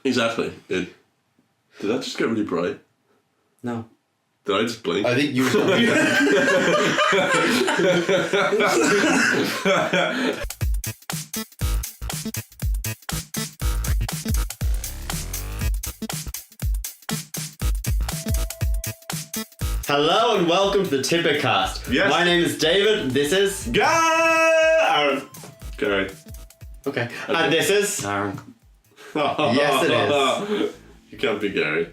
Exactly. Did that just get really bright? No. Did I just blink? I think you. Hello and welcome to the Tidbit Cast. Yes. My name is David. This is Aaron. Gary. okay, and this is Aaron. Yes, it is. You can't be Gary.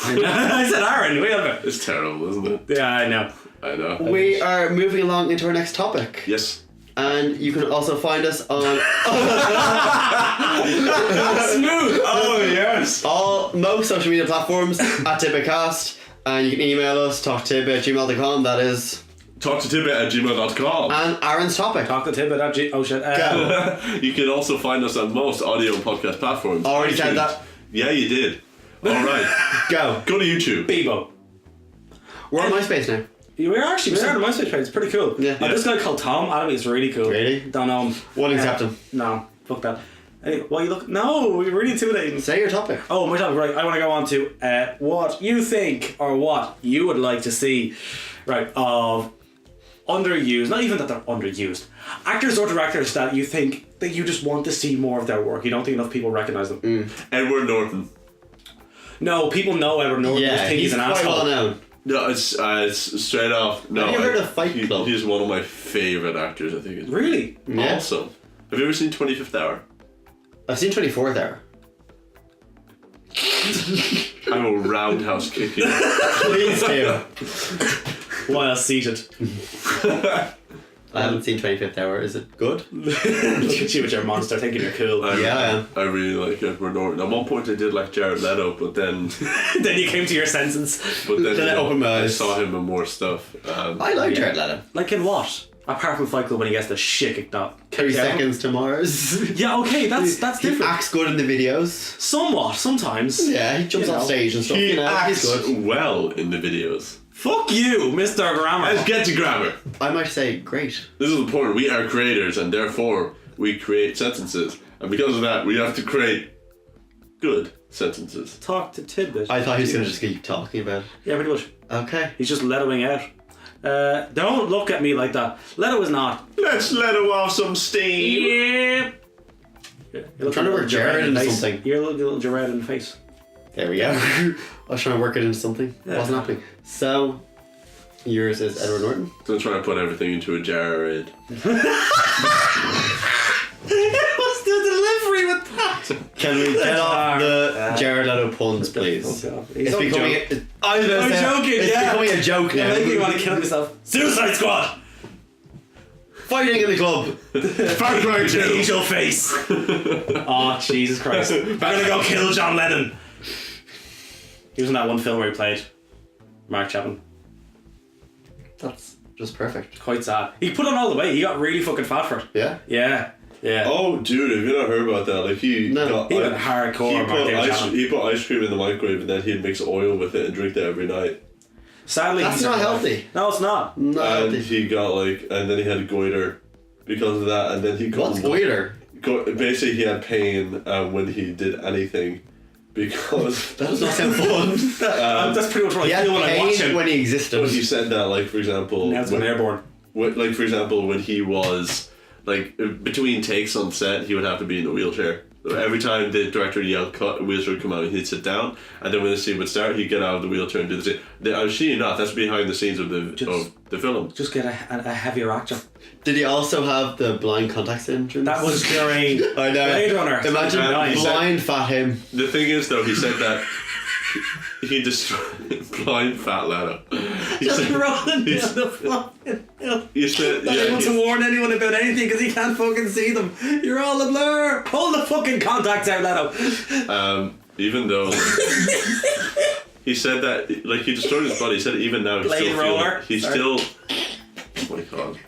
I said Aaron. Wait a minute. It's terrible, isn't it? Yeah, I know. I know. We are moving along into our next topic. Yes. And you can also find us on Smooth. Oh, yes. most social media platforms at TidbitCast. And you can email us, talktotidbit@gmail.com, that is. talktotidbit@gmail.com. And Aaron's topic. Talk the tidbit at oh shit. Go. You can also find us on most audio podcast platforms. Already said iTunes. that. Yeah, you did. Alright. Go. Go to YouTube. Bebo. We're on MySpace now. We started a MySpace page. It's pretty cool. Yeah. This guy called Tom. I think it's really cool. Really? Don't know him. Won't accept him. No. Fuck that. Anyway, why you look? No, we're really intimidating. Say your topic. Oh, my topic, right. I want to go on to what you think or what you would like to see, right, of underused, not even that they're underused, actors or directors that you think that you just want to see more of their work. You don't think enough people recognise them. Edward Norton. No, people know Edward Norton. Yeah, just think he's an quite asshole. well known. No, it's straight off. No, Have you heard of Fight Club? He's one of my favourite actors, I think. Really? Yeah. Also, have you ever seen 25th Hour? I've seen 24th Hour. I will roundhouse kick you. Please do. While seated. I haven't seen 25th Hour. Is it good? Look at you with your monster thinking you're cool. Yeah, I am. I really like Edward Norton. At one point I did like Jared Leto, but then Then you came to your senses. Then I opened my I eyes. saw him in more stuff. I like Jared Leto. Like in what? Apart from Fight Club when he gets the shit kicked out. 30 seconds to Mars. Yeah, okay, that's He different. acts good in the videos. Somewhat, sometimes. Yeah, he jumps You off know. stage and stuff. He you know, acts he's good. well in the videos. Fuck you, Mr. Grammar. Let's get to grammar. I might say great. This is the point. We are creators, and therefore we create sentences. And because of that, we have to create good sentences. Talk to Tidbit. I thought he was going to just keep talking about it. Yeah, pretty much. Okay. He's just Letoing out. Don't look at me like that. Leto is not. Let's let him off some steam. Yeah. I'm trying to work Jared into something. You're a little Jared in the face. There we go. I was trying to work it into something. Yeah. Wasn't happening. So, yours is Edward Norton. Don't try to put everything into a Jared. What's the delivery with that? Can we get off the Jared Leto puns, please? It's becoming I'm joking, it's yeah. becoming a joke You're now. making me want to kill myself. Suicide Squad! Fighting in the club. Far Cry 2. Angel face. Oh, Jesus Christ. We're gonna go kill John Lennon. He was in that one film where he played Mark Chapman. That's just perfect. Quite sad. He put on all the weight. He got really fucking fat for it. Yeah? Yeah. Yeah. Oh, dude, have you not heard about that? Like, he No. got... He went hardcore. He put ice cream in the microwave and then he'd mix oil with it and drink that every night. Sadly, That's he's not healthy. No, it's not. Not And healthy. he got and then he had a goiter because of that, and then he What's goiter? Basically, he had pain when he did anything because That does not sound fun. That's pretty much what He I had feel when I watch pain him. when he existed. But he said that, like, for example, Now it's going airborne. like, for example, when he was like between takes on set, he would have to be in a wheelchair. So every time the director yelled cut, a wheelchair would come out and he'd sit down, and then when the scene would start, he'd get out of the wheelchair and do the scene. I'm sure you not. That's behind the scenes of the film. Just get a heavier actor. Did he also have the blind contact syndrome? That was during I know. Blade Runner. Imagine 29. blind fat him. The thing is, though, he said that he destroyed blind fat Leto. Just rolling down the fucking hill. He said, Not able to warn anyone about anything because he can't fucking see them. You're all a blur. Pull the fucking contacts out, Leto. Even though he said that, like, he destroyed his body. He said even now Blade roller. He's Sorry. still. Oh my god.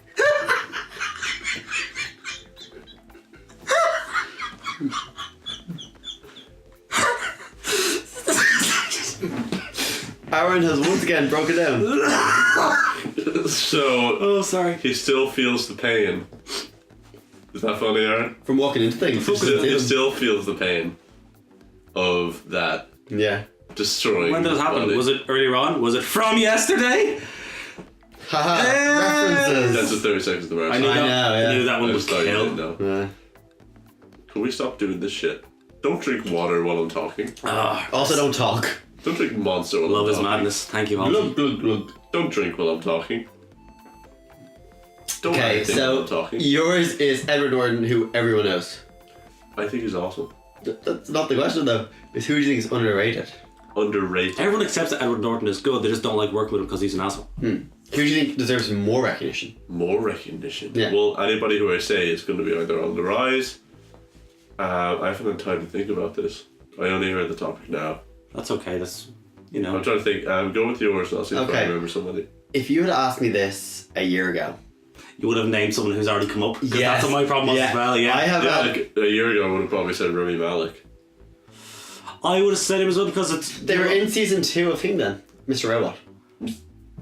Aaron has once again broken down. So. Oh, sorry. He still feels the pain. Is that funny, Aaron? From walking into things. He still feels the pain of of that Yeah. destroying. When did it happen? body. Was it earlier on? Was it from yesterday? Haha. That's References. the 30 seconds of the I knew, I that, know, yeah. I knew that one I would just thought you didn't kill. know. Yeah. Can we stop doing this shit? Don't drink water while I'm talking. Also, don't talk. Don't drink Monster while Love I'm is talking. madness. Thank you, Holmes. Glug, glug, glug. Don't drink while I'm talking. Don't Okay, anything while so I'm talking. yours is Edward Norton, who everyone knows. I think he's awesome. That's not the question, though. Is who do you think is underrated? Underrated. Everyone accepts that Edward Norton is good. They just don't like working with him because he's an asshole. Who do you think deserves more recognition? More recognition. Yeah. Well, anybody who I say is going to be either on the rise. I haven't had time to think about this. I only heard the topic now. That's okay. That's, I'm trying to think. Go with yours and I'll see if I Okay. remember somebody. If you had asked me this a year ago, you would have named someone who's already come up. Because Yes. that's what my problem was Yeah. as well. Yeah. I have Yeah, had. like a year ago I would have probably said Rami Malek. I would have said him as well because it's. They were in season 2 of him then, Mr. Robot.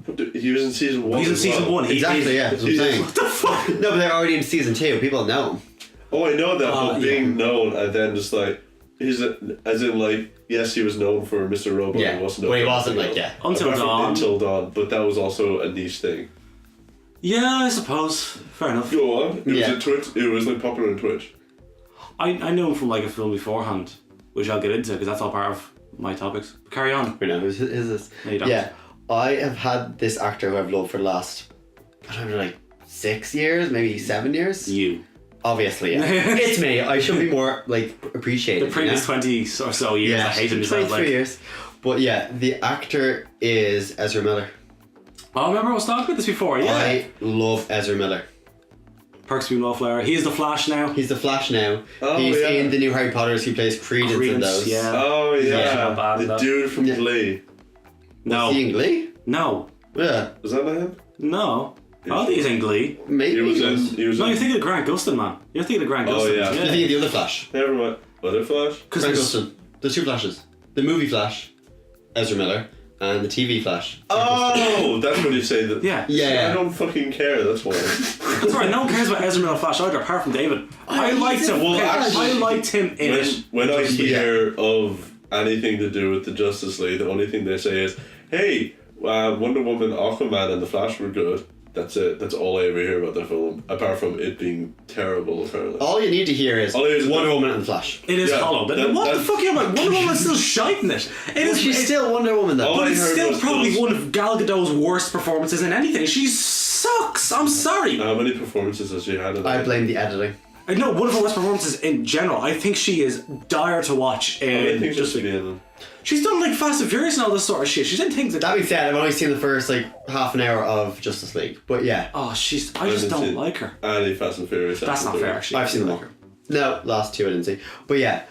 But he was in season 1. He's in as well. season 1. Exactly, yeah. That's what I'm saying. What the fuck? No, but they're already in season 2. People know him. Oh, I know that, but yeah. being known and then just like as in like yes, he was known for Mr. Robot. Yeah, he wasn't. but he known for wasn't, anything like, else. yeah. Until Apart from Dawn. Until Dawn, but that was also a niche thing. Yeah, I suppose. Fair enough. Go on. It Yeah. was a Twitch. It was like popular on Twitch. I knew him from like a film beforehand, which I'll get into because that's all part of my topics. Carry on. We know who's this. No, you don't. Yeah, I have had this actor who I've loved for the last, I don't know, like 6 years, maybe 7 years. You. Obviously, yeah. It's me. I should be more like appreciated. The previous you know? 20 or so years, Yeah, I hated myself. 23 Like, years. But yeah, the actor is Ezra Miller. oh, remember I was talking about this before? Yeah. I love Ezra Miller. Perks of being Wallflower. He's the Flash now. He's the Flash now. Oh, He's yeah. in the new Harry Potters. He plays Credence in Credence, those. yeah. Oh Yeah, yeah, not bad, the that. dude from Yeah. Glee. No. Is he in Glee? No. Yeah, Was that not him? No. I don't think he's in Glee. maybe. He was he in. was. He was No, in. you're thinking of Grant Gustin, man. You're thinking of Grant Oh, Gustin. yeah. You think of the other Flash? Never mind. Other Flash. Because Frank Gustin. There's 2 Flashes. The movie Flash, Ezra Miller, and the TV Flash. Oh, that's when you say that. Yeah. Yeah. I don't fucking care. That's why. That's right. No one cares about Ezra Miller Flash either, apart from David. I liked him. Well, Okay, actually, I liked him in it. When I hear of anything to do with the Justice League, the only thing they say is, "Hey, Wonder Woman, Aquaman, and the Flash were good." That's it. That's all I ever hear about the film, apart from it being terrible. Apparently. All you need to hear is All it is- Wonder Woman and the Flash. It is Yeah, hollow. But that- what the that's- fuck are you about? Wonder Woman's still shiting it. It Well, is. she's it's- still Wonder Woman though. Oh, But I it's heard still those- probably those- one of Gal Gadot's worst performances in anything. She sucks. I'm sorry. How many performances has she had? In I that? blame the editing. I know one of her worst performances in general. I think she is dire to watch. I In think just just be in them. she's done like Fast and Furious and all this sort of shit. She's in things that. That being said, I've only seen the first like half an hour of Justice League. But yeah, Oh, I just didn't don't see- like her. Any Fast and Furious. That's not fair, actually. I've seen them I all. like her. No, last 2 I didn't see. But yeah,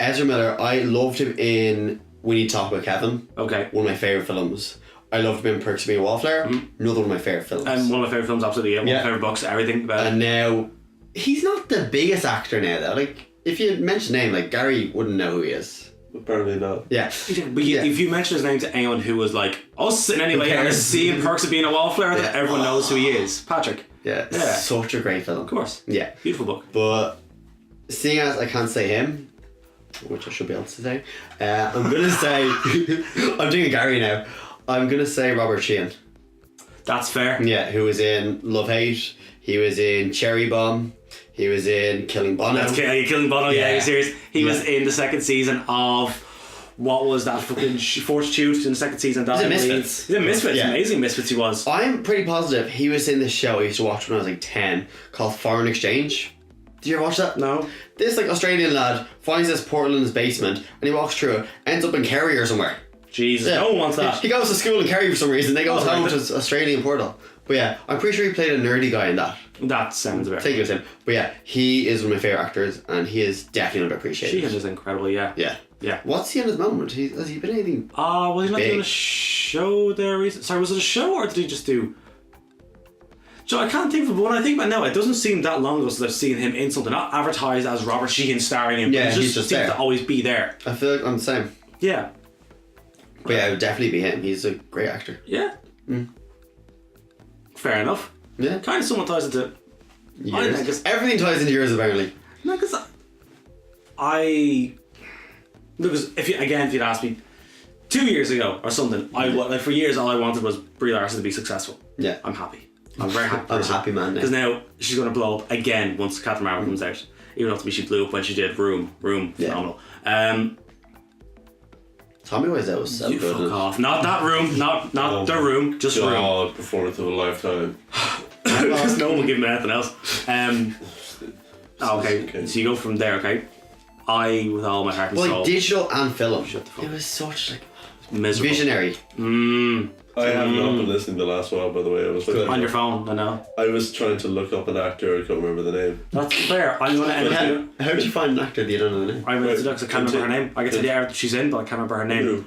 Ezra Miller, I loved him in We Need to Talk About Kevin. Okay. One of my favourite films. I loved him in Perks of Being a Wallflower. Another one of my favourite films. And one of my favourite films, absolutely. Yeah. One of Yeah. my favourite books, everything about it. And now, he's not the biggest actor now though. Like, if you mention name, like Gary wouldn't know who he is. Apparently not. Yeah. But Yeah. if you mention his name to anyone who was like us in any way and Compares. is seeing Perks of Being a Wallflower, Yeah. then everyone knows who he is. Patrick. Yeah. Yeah. Such a great film. Of course. Yeah. Beautiful book. But seeing as I can't say him, which I should be able to say, I'm gonna say I'm doing a Gary now. I'm gonna say Robert Sheehan. That's fair. Yeah, who was in Love Hate. He was in Cherry Bomb. He was in Killing Bono. That's Killing Bono, yeah, Yeah. you're serious. He was Yeah. in the second season of what was that fucking Fortitude in the second season of that. He's in I believe. Misfits. He's in Misfits, Yeah. amazing Misfits he was. I'm pretty positive he was in this show I used to watch when I was like 10 called Foreign Exchange. Did you ever watch that? No. This like Australian lad finds this portal in his basement and he walks through it, ends up in Kerry or somewhere. Jesus, Yeah. no one wants that. He goes to school in Kerry for some reason, then goes Oh, home right. to his Australian portal. But yeah, I'm pretty sure he played a nerdy guy in that. That sounds about I think it was him. But yeah, he is one of my favourite actors and he is definitely underappreciated. Sheehan is incredible, yeah. Yeah. Yeah. What's he on his moment? Has he been anything? Was he not Big. doing a show there recently? Sorry, was it a show or did he just do... So I can't think of when I think about it now, it doesn't seem that long ago since I've seen him in something, not advertised as Robert Sheehan starring in, Yeah, but he he's just seems there. to always be there. I feel like I'm the same. Yeah. But yeah, it would definitely be him. He's a great actor. Yeah. Fair enough. Yeah. Kind of someone ties into... I Years. think it's... Everything ties into yours apparently. No, because I Because if you'd asked me 2 years ago or something, for years all I wanted was Brie Larson to be successful. Yeah. I'm happy. I'm very happy. I'm a happy man now. Because now she's going to blow up again once Captain Marvel comes out. Even though to me she blew up when she did Room, phenomenal. Tommy Wiseau was so You good. fuck off. Not that Room, not The Room, just Room. God, performance of a lifetime. Because no one will give me anything else. Okay, so you go from there, okay? I, with all my heart and soul. Like digital and film. Shut the fuck It was such like miserable. visionary. I have not been listening the last while, by the way. I was Good. On your phone, I know. I was trying to look up an actor. I can't remember the name. That's fair. I'm going to end up. How did you find an actor that you don't know the name? I'm going to because I can't remember her name. I can tell you how she's in, but I can't remember her name.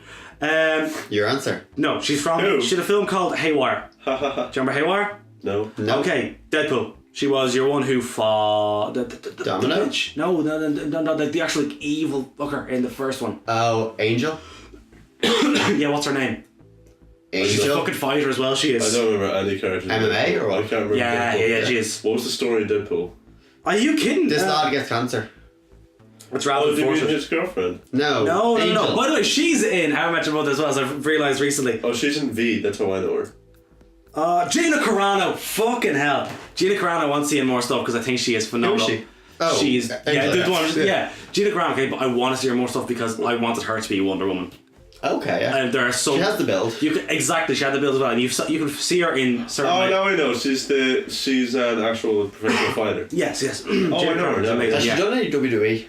Your answer? No, she's from. Who? She did a film called Haywire. Do you remember Haywire? No. No. Okay, Deadpool. She was your one who fought the Domino? bitch. No, the actual like, evil fucker in the first one. Oh, Angel. Yeah, what's her name? She's a Angel. fucking fighter as well. She I is. don't remember any characters. MMA or what? I can't remember. Yeah, Deadpool. she is. What was the story of Deadpool? Are you kidding? This lad gets cancer. It's Oh, rather did you mean unfortunate. his girlfriend? No. No. Angel. By the way, she's in How I Met Your Mother as well, as I've realised recently. Oh, she's in V. That's how I know her. Gina Carano. Fucking hell. Gina Carano wants seeing more stuff because I think she is phenomenal. Who is she? Oh, she's Angela. the one. Yeah. Yeah, Gina Carano. Okay, but I want to see her more stuff because I wanted her to be Wonder Woman. Okay, yeah. And there are some. She has the build. You can, exactly, she had the build as well, and you can see her in certain. Oh, now I know. She's an actual professional fighter. Yes. I know her, yeah. Has she done any WWE?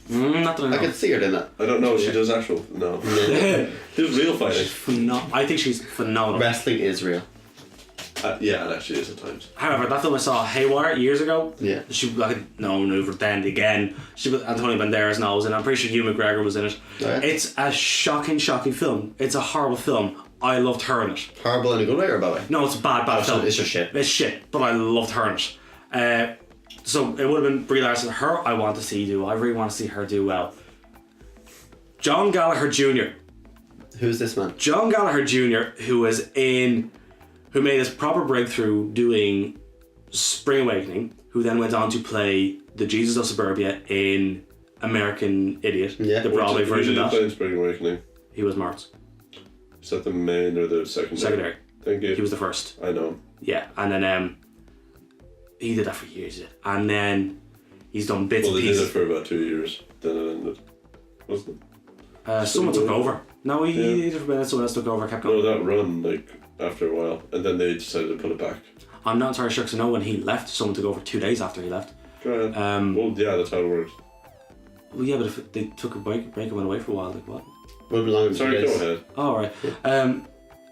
Not that I know. I could see her doing that. I don't know. She does actual. No. She does real fighting. I think she's phenomenal. Wrestling is real. Yeah, it actually is at times. However, that film I saw Haywire years ago. Yeah. She no over then again. She was Antonio Banderas and all was in it. I'm pretty sure Hugh McGregor was in it. Oh, yeah. It's a shocking film. It's a horrible film. I loved her in it. Horrible in a good way or a bad way? No, it's a bad film. It's just shit. It's shit, but I loved her in it. So it would have been Brie Larson. Her, I want to see do. I really want to see her do well. John Gallagher Jr. Who's this man? John Gallagher Jr., who made his proper breakthrough doing Spring Awakening, who then went on to play the Jesus of Suburbia in American Idiot, Yeah. the Broadway version of Who did that. play Spring Awakening? He was Marks. Is that the main or the secondary? Secondary. Thank you. He was the first. I know. Yeah, and then he did that for years, and then he's done bits Well, and they did it pieces. for about 2 years. Then it ended. Wasn't it? Someone took over. No, he did it for a minute, someone else took over, kept going. No, that run, like, after a while. And then they decided to put it back. I'm not entirely sure because I know when he left, someone took over 2 days after he left. Go ahead. Well, yeah, that's how it works. Well, yeah, but if they took a break and went away for a while, like what? Would belong to Sorry, you go guys. ahead. Oh, right.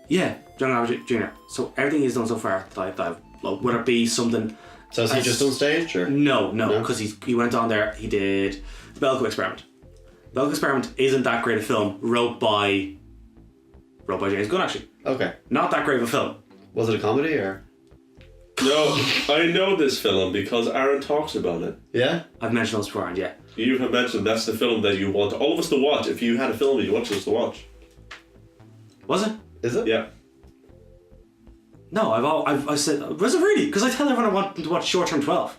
Yeah, John Gallagher Jr. So everything he's done so far that I've loved, whether it be something. So is he just on stage or? No, because he went on there. He did the Belko Experiment. Belko Experiment isn't that great a film. Wrote by James Gunn actually. Okay. Not that great of a film. Was it a comedy or? No, I know this film because Aaron talks about it. Yeah. I've mentioned those before, and yeah. You have mentioned that's the film that you want all of us to watch. If you had a film you want us to watch. Was it? Is it? Yeah. No, I said, was it really? Because I tell everyone I want them to watch Short Term 12.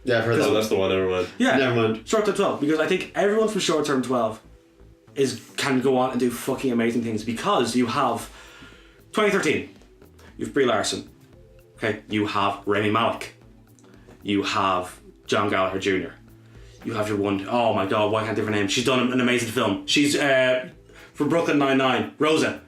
Yeah, I've heard Oh, that. that's the one, never mind. Yeah. Never mind. Short Term 12, because I think everyone from Short Term 12 can go on and do fucking amazing things because you have 2013, you have Brie Larson, okay, you have Rami Malek, you have John Gallagher Jr., you have your one, oh my god, why can't I think of her name? She's done an amazing film. She's from Brooklyn Nine-Nine, Rosa.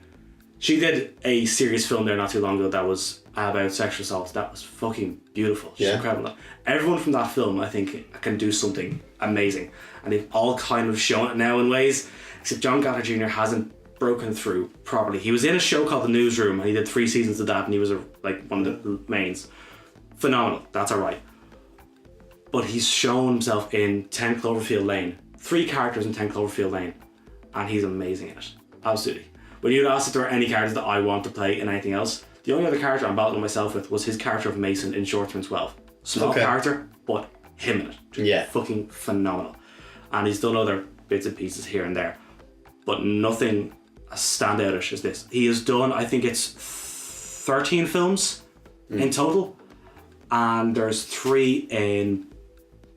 She did a serious film there not too long ago that was about sexual assault. That was fucking beautiful. She's incredible. Everyone from that film, I think, can do something amazing. And they've all kind of shown it now in ways, except John Gallagher Jr. hasn't broken through properly. He was in a show called The Newsroom and he did 3 seasons of that and he was one of the mains. Phenomenal. That's alright. But he's shown himself in 10 Cloverfield Lane. 3 characters in 10 Cloverfield Lane. And he's amazing in it. Absolutely. When you'd asked if there were any characters that I want to play in anything else, the only other character I'm battling myself with was his character of Mason in Short Term 12. Small character, but him in it. Just fucking phenomenal. And he's done other bits and pieces here and there. But nothing as standoutish as this. He has done, I think it's 13 films in total. And there's 3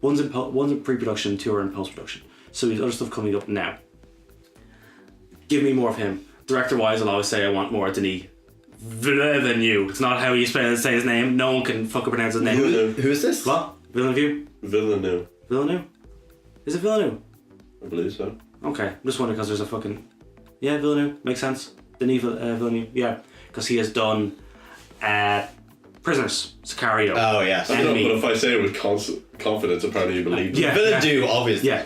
one's in pre-production, 2 are in post-production. So he's other stuff coming up now. give me more of him. Director-wise, I'll always say I want more Denis Villeneuve. It's not how you say his name. No one can fucking pronounce his name. Who is this? What? Villeneuve? Villeneuve. Villeneuve? Is it Villeneuve? I believe so. Okay, I'm just wondering because there's a fucking... Yeah, Villeneuve. Makes sense. Denis Villeneuve, yeah. Because he has done Prisoners, Sicario. Oh, yes. I don't know, Enemy. but if I say it with confidence, apparently you believe Yeah. Villeneuve, obviously. Yeah.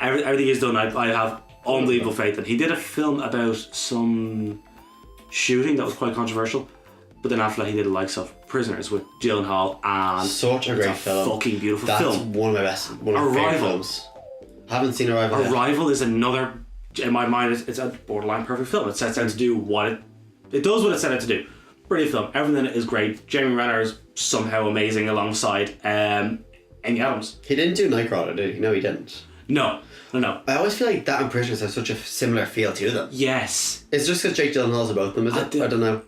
Everything he's done, I have unbelievable faith in. He did a film about some shooting that was quite controversial, but then after that he did the likes of Prisoners with Gyllenhaal, and Such a great it's a film. fucking beautiful That's film. one of my best, one of my favorite Arrival. films. Haven't seen Arrival yet. Arrival is another, in my mind, it's a borderline perfect film. It sets out to do what it does what it set out to do. Brilliant film. Everything in it is great. Jeremy Renner is somehow amazing alongside Amy Adams. He didn't do Nightcrawler, did he? No, he didn't. No. I always feel like that and Prisoners have such a similar feel to them. Yes. It's just because Jake Gyllenhaal's about them, is it? I don't know.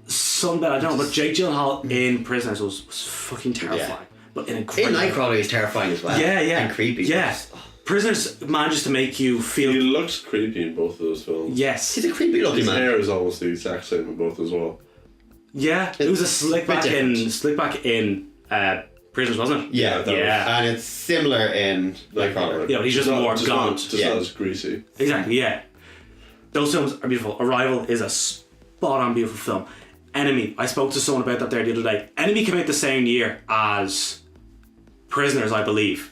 Some bit, I don't know, but Jake Gyllenhaal in Prisoners was fucking terrifying. Yeah. But in a great In Nightcrawler, he's terrifying as well. Yeah. And creepy. Yeah. Prisoners manages to make you He feel... looks creepy in both of those films. Yes. He's a creepy looking His man. hair is almost the exact same in both as well. Yeah. It was a slick bit back in Prisoners, wasn't it? Yeah, that Yeah. and it's similar in Nightcrawler. Yeah, but he's just more gaunt. Just Yeah. not as greasy. Exactly, yeah. Those films are beautiful. Arrival is a spot on beautiful film. Enemy, I spoke to someone about that there the other day. Enemy came out the same year as Prisoners, I believe.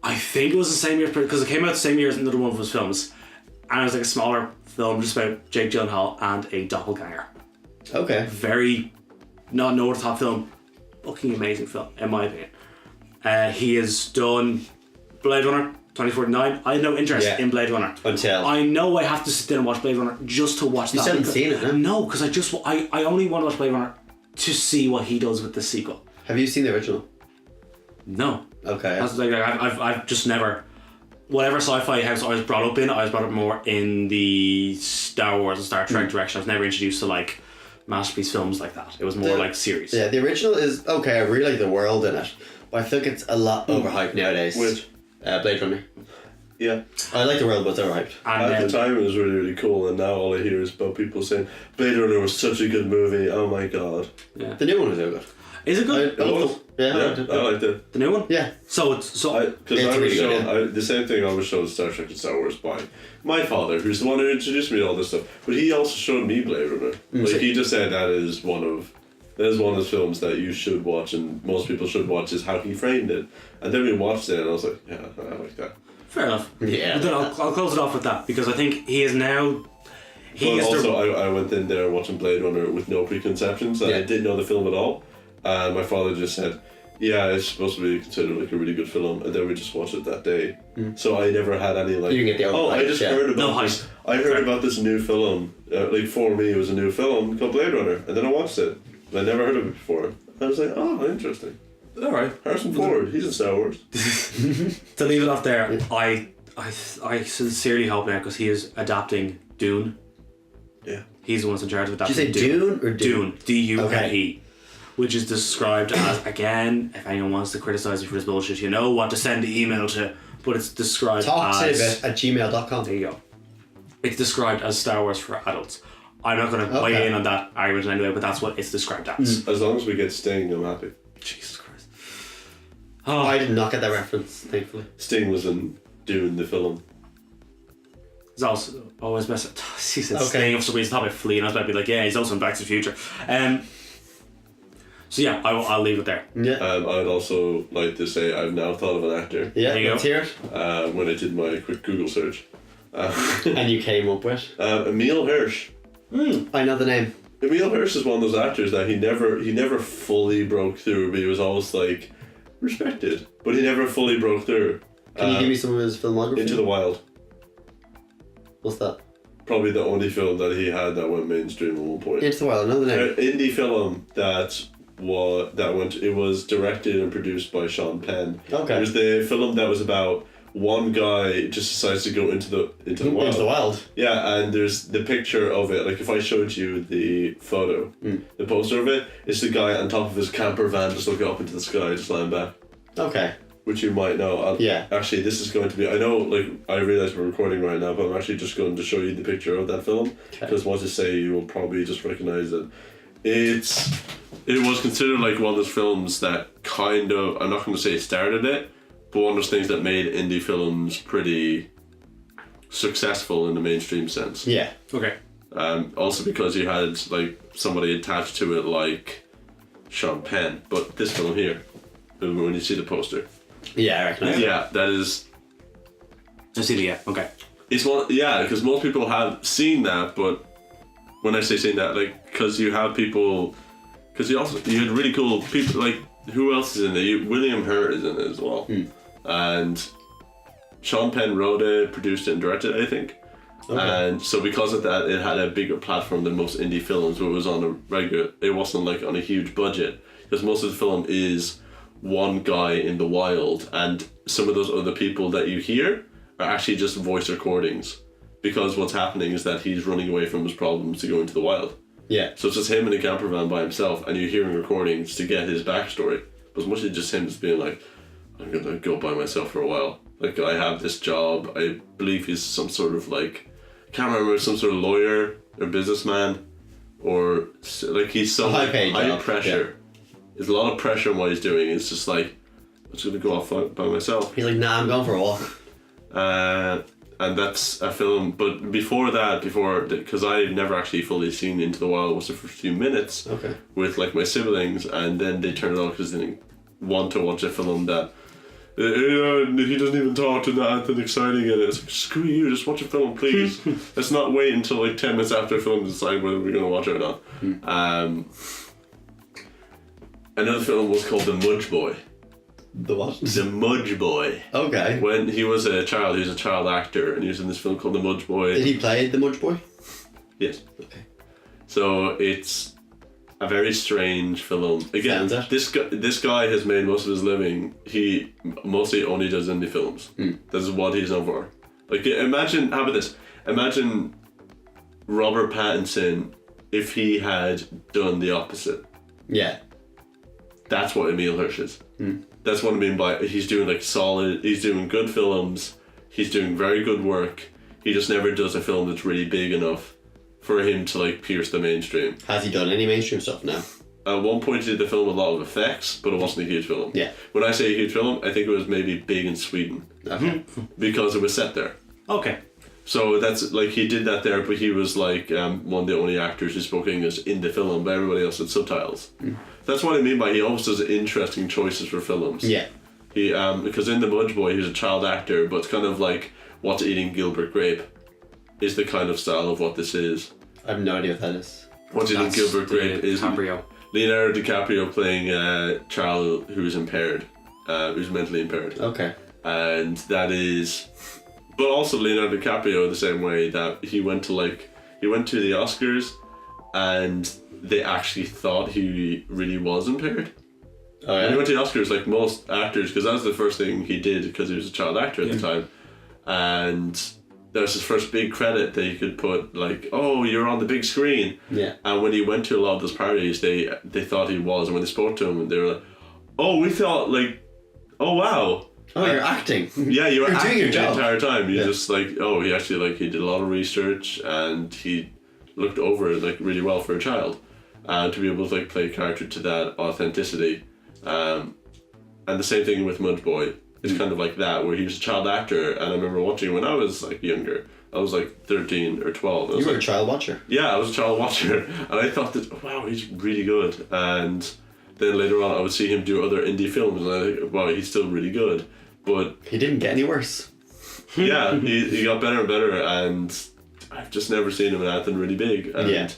I think it was the same year, because it came out the same year as another one of his films. And it was like a smaller film just about Jake Gyllenhaal and a doppelganger. Okay. Very not an over the top film, fucking amazing film in my opinion. He has done Blade Runner 2049. I had no interest in Blade Runner Until I know I have to sit down and watch Blade Runner just to watch You that. still haven't seen it, no? No, because I only want to watch Blade Runner to see what he does with the sequel. Have you seen the original? No, Okay. that's like I've just never. Whatever sci-fi house I was brought up in, I was brought up more in the Star Wars and Star Trek direction. I was never introduced to like masterpiece films like that. It was more like series. Yeah, the original is okay. I really like the world in it, but I think it's a lot overhyped nowadays. Which? Blade Runner. Yeah. I like the world, but it's overhyped. And At the time it was really, really cool, and now all I hear is about people saying Blade Runner was such a good movie, oh my god. yeah. The new one was so good. Is it good? I It loved was. it. Yeah, I liked it. I liked it. The new one? Yeah. So it's so Because It's I was really good, shown the same thing I was shown Star Trek and Star Wars by my father, who's the one who introduced me to all this stuff. But he also showed me Blade Runner. Like he just said that is one of the films that you should watch and most people should watch, is how he framed it. And then we watched it and I was like, yeah, I like that. fair enough. Yeah. But then I'll close it off with that because I think he is now. He But is also I went in there watching Blade Runner with no preconceptions and I didn't know the film at all. And my father just said, yeah, it's supposed to be considered like a really good film, and then we just watched it that day. So I never had any like, You get the old I hype, just yeah. heard No about hype. this. I heard about this new film. Like for me, it was a new film called Blade Runner, and then I watched it. I never heard of it before. I was like, oh, interesting. all right. Harrison Ford, he's in Star Wars. To leave it off there, I sincerely hope now because he is adapting Dune. Yeah. He's the one that's in charge of Did you adapting say Dune or Dune? Dune. D-U-N-E. Okay. Which is described as, again, if anyone wants to criticise me for this bullshit, you know what to send the email to, but it's described as... talktotidbit@gmail.com. There you go. It's described as Star Wars for adults. I'm not going to weigh in on that argument anyway, but that's what it's described as. As long as we get Sting, I'm happy. Jesus Christ. I did not get that reference, thankfully. Sting was in Dune, the film. It's also always best. He said Okay. staying up for some reason. I thought about Flea, and I was about to be like, yeah, he's also in Back to the Future. So yeah, I'll leave it there. Yeah. I'd also like to say I've now thought of an actor Yeah, There you let's go. hear it. when I did my quick Google search. And you came up with. Emil Hirsch. I know the name. Emil Hirsch is one of those actors that he never fully broke through, but he was always like respected, but he never fully broke through. Can you give me some of his filmography? Into the Wild? What's that? Probably the only film that he had that went mainstream at one point. Into the Wild. I know the name. Indie film it was directed and produced by Sean Penn. Okay. It was the film that was about one guy just decides to go into the wild. Into the Wild. Yeah, and there's the picture of it. Like if I showed you the photo, the poster of it, it's the guy on top of his camper van just looking up into the sky, just lying back. Okay. which you might know. Yeah. Actually, this is going to be. I know, like, I realize we're recording right now, but I'm actually just going to show you the picture of that film because once I say, you will probably just recognize it. It was considered like one of those films that kind of, I'm not going to say it started it, but one of those things that made indie films pretty successful in the mainstream sense. Yeah. Okay. Also because you had like somebody attached to it like Sean Penn, but this film here, when you see the poster, Yeah, I recognise it. yeah, that is. I see the yeah. Okay. It's one, yeah, because most people have seen that, but when I say seen that, like, because you have people, because you had really cool people, like, who else is in it? William Hurt is in it as well, and Sean Penn wrote it, produced it, and directed it, I think. Okay. And so because of that, it had a bigger platform than most indie films, where it was on a regular. It wasn't like on a huge budget, because most of the film is one guy in the wild, and some of those other people that you hear are actually just voice recordings, because what's happening is that he's running away from his problems to go into the wild. Yeah. So it's just him in a camper van by himself, and you're hearing recordings to get his backstory. But it's mostly just him just being like, I'm gonna go by myself for a while. Like, I have this job. I believe he's some sort of like, I can't remember, some sort of lawyer or businessman, or like he's so high paid high job, pressure. There's a lot of pressure in what he's doing. It's just like, I'm just gonna go off by myself. He's like, nah, I'm going for a walk. And that's a film, but before that, because I've never actually fully seen Into the Wild, was the first few minutes with like my siblings, and then they turned it off because they didn't want to watch a film that he doesn't even talk to anything exciting in it. It's like, screw you, just watch a film, please. Let's not wait until like 10 minutes after a film to decide whether we're going to watch it or not. Another film was called The Mudge Boy. The what? The Mudge Boy. Okay. When he was a child actor, and he was in this film called The Mudge Boy. Did he play the Mudge Boy? Yes. Okay. So it's a very strange film. Again, Sounds it. this guy has made most of his living. He mostly only does indie films. This is what he's known for. Like, imagine, how about this? Imagine Robert Pattinson if he had done the opposite. Yeah. That's what Emil Hirsch is. That's what I mean by he's doing like solid. He's doing good films. He's doing very good work. He just never does a film that's really big enough for him to like pierce the mainstream. Has he done any mainstream stuff now? At one point, he did the film a lot of effects, but it wasn't a huge film. Yeah. When I say a huge film, I think it was maybe big in Sweden Okay. because it was set there. Okay. So that's like he did that there, but he was like one of the only actors who spoke English in the film, but everybody else had subtitles. That's what I mean by he always does interesting choices for films. Yeah. He because in The Mudge Boy he was a child actor, but it's kind of like What's Eating Gilbert Grape is the kind of style of what this is. I have no idea what that is. What's Eating Gilbert Grape is DiCaprio. Leonardo DiCaprio playing a child who's impaired, who's mentally impaired. Okay. And that is, but also Leonardo DiCaprio the same way that he went to the Oscars and they actually thought he really was impaired. Oh, When he yeah? went to the Oscars, like most actors, because that was the first thing he did because he was a child actor at the time, and that was his first big credit that he could put, like, oh, you're on the big screen. Yeah. And when he went to a lot of those parties, they thought he was, and when they spoke to him, they were like, oh, we thought, like, oh, wow. Oh, you're acting. Yeah, you were You're acting doing your the job. entire time. You Yeah. just like, oh, he actually he did a lot of research and he looked over it like really well for a child, and to be able to like play a character to that authenticity, and the same thing with Mudge Boy. It's kind of like that where he was a child actor, and I remember watching when I was like younger. I was like 13 or 12. I was You were a like, child watcher. yeah, I was a child watcher, and I thought that, oh, wow, he's really good. And then later on, I would see him do other indie films, and I think, wow, he's still really good. But He didn't get any worse. yeah, he got better and better, and I've just never seen him in anything really big. And Yeah.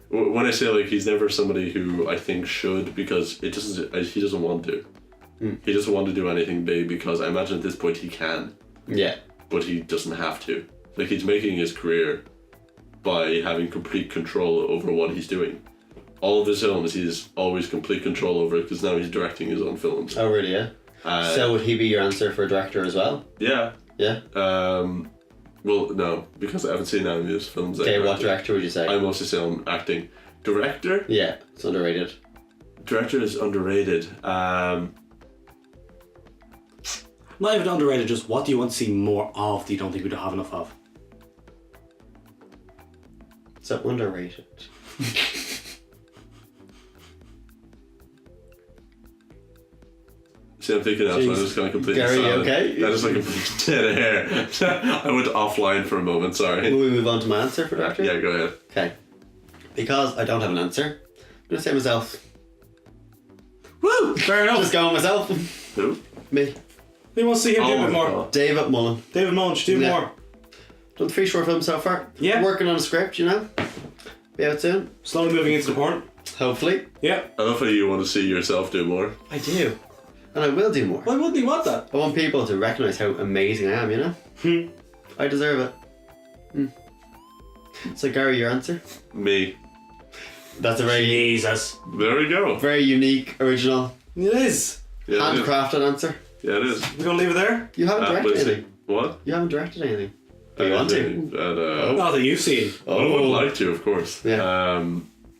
when I say like he's never somebody who I think should, because he doesn't want to. He doesn't want to do anything big because I imagine at this point he can, Yeah. but he doesn't have to. Like he's making his career by having complete control over what he's doing. All of his films, he's always complete control over it because now he's directing his own films. Oh, really, yeah? So would he be your answer for director as well? Yeah. Yeah? Well, no, because I haven't seen any of his films. Okay, what director would you say? I mostly say I'm acting. Director? Yeah, it's underrated. Director is underrated. Not even underrated, just what do you want to see more of that you don't think we don't have enough of? So underrated. See, I'm thinking that's why I'm just going completely Gary, silent. okay? That is like complete dead air. I went offline for a moment, sorry. Will we move on to my answer for director? Yeah, go ahead. Okay. Because I don't have an answer, I'm going to say myself. Woo! Fair enough. Just going myself. Who? Me. We want to see him do a bit more. God. David Mullen. David Mullen should do Yeah. more. Done 3 short films so far. Yeah. Working on a script, you know. Be out soon. Slowly moving into the porn. Hopefully. Yeah. I love how you want to see yourself do more. I do. And I will do more. Why wouldn't he want that? I want people to recognise how amazing I am, you know? I deserve it. So Gary, your answer? Me. That's a very, Jesus. There we go. very unique, original, It is. Yeah, it is. handcrafted answer. Yeah, it is. We're going to leave it there? You haven't directed Listen, anything. what? You haven't directed anything. But you want to. And, Not that you've seen. I would like to, of course. Yeah.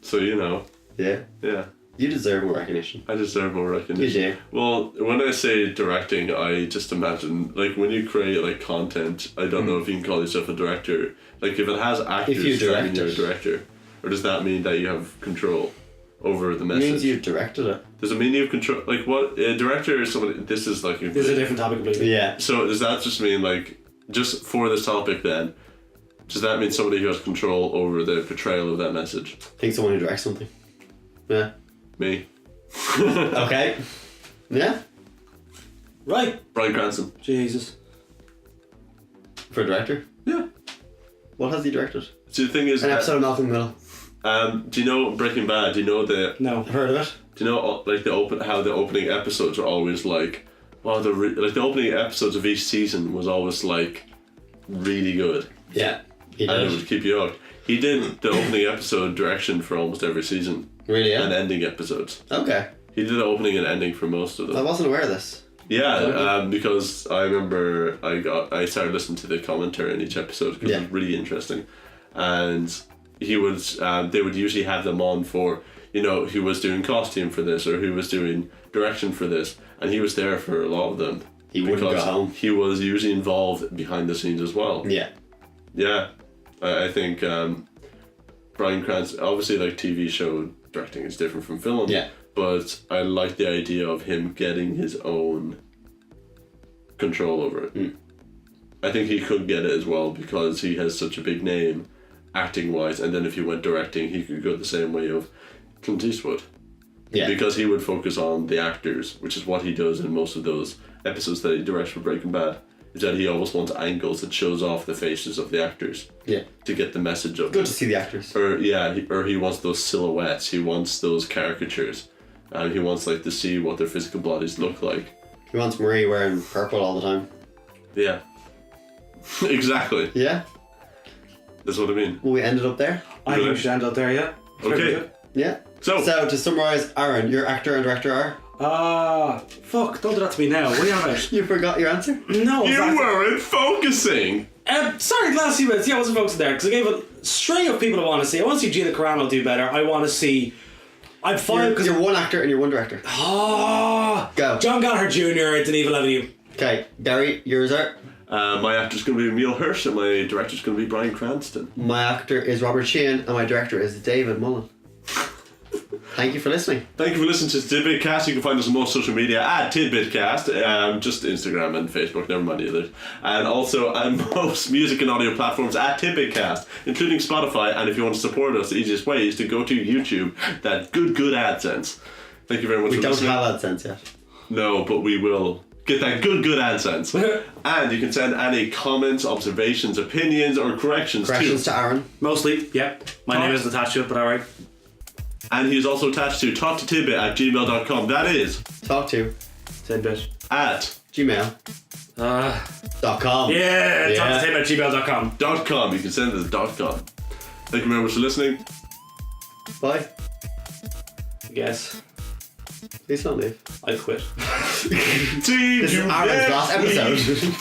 So, you know, Yeah. yeah. You deserve more recognition. I deserve more You recognition. do. Well, when I say directing, I just imagine, like, when you create, like, content, I don't know if you can call yourself a director. Like, if it has actors, If you does that mean direct you're a it. director? Or does that mean that you have control over the It message? means you've directed it. Does it mean you have control? Like, what? A director is somebody... This is, like... This is a different topic completely. Yeah. So, does that just mean, like, just for this topic, then, does that mean somebody who has control over the portrayal of that message? I think someone who directs something. Yeah. Me. Okay. Yeah. Right. Bryan Cranston. Jesus. For a director. Yeah. What has he directed? See, the thing is... An episode of Malcolm in the Middle. do you know Breaking Bad? Do you know the... No. I've heard of it. Do you know like how the opening episodes are always like, wow, like the opening episodes of each season was always like really good, Yeah. He and it did. would keep you hooked. He did the opening episode direction for almost every season, Really, and yeah? ending episodes. Okay. He did the opening and ending for most of I them. wasn't aware of this. Yeah, because I remember I started listening to the commentary in each episode because Yeah. it was really interesting, and he would they would usually have them on for, you know, who was doing costume for this or who was doing direction for this, and he was there for a lot of them. He wouldn't go because home. he was usually involved behind the scenes as well. Yeah. Yeah, I think Bryan Cranston, obviously, like, TV show directing is different from film. Yeah. But I like the idea of him getting his own control over it. I think he could get it as well because he has such a big name acting wise, and then if he went directing, he could go the same way of Clint Eastwood. Yeah. Because he would focus on the actors, which is what he does in most of those episodes that he directs for Breaking Bad. Is that he always wants angles that shows off the faces of the actors Yeah. to get the message of Good it. to see the actors. Or yeah, he wants those silhouettes. He wants those caricatures, and he wants like to see what their physical bodies look like. He wants Marie wearing purple all the time. Yeah, exactly. Yeah. That's what I mean. Well, we ended up there. I think we should end up there, yeah? Okay. Yeah. So, So to summarise, Aaron, your actor and director are. Fuck, don't do that to me now. What are you on about? You forgot your answer. No, you that's- weren't focusing. Sorry, the last few minutes. Yeah, I wasn't focusing there because I gave a string of people I want to see. I want to see Gina Carano do better. I want to see. I'm fine because You're one actor and you're one director. Go. John Gallagher Jr. at Denis Villeneuve. Okay, Gary, yours are. My actor's going to be Emile Hirsch, and my director's going to be Bryan Cranston. My actor is Robert Sheehan and my director is David Mullen. Thank you for listening. Thank you for listening to Tidbitcast. You can find us on most social media at Tidbitcast, just Instagram and Facebook, never mind the others. And also on most music and audio platforms at Tidbitcast, including Spotify. And if you want to support us, the easiest way is to go to YouTube. That good AdSense. Thank you very much We for don't listening. have AdSense yet. No, but we will get that good AdSense. And you can send any comments, observations, opinions, or corrections Corrections to. to Aaron. Mostly, yep. My name isn't attached to it, but alright. And he's also attached to talktotidbit@gmail.com. That is Talk to Tidbit. at gmail.com. Yeah, Yeah. talktotidbit@gmail.com. .com. You can send it to .com. Thank you very much for listening. Bye. I guess. Please don't leave. I quit. See This is you Aaron's next last week. episode.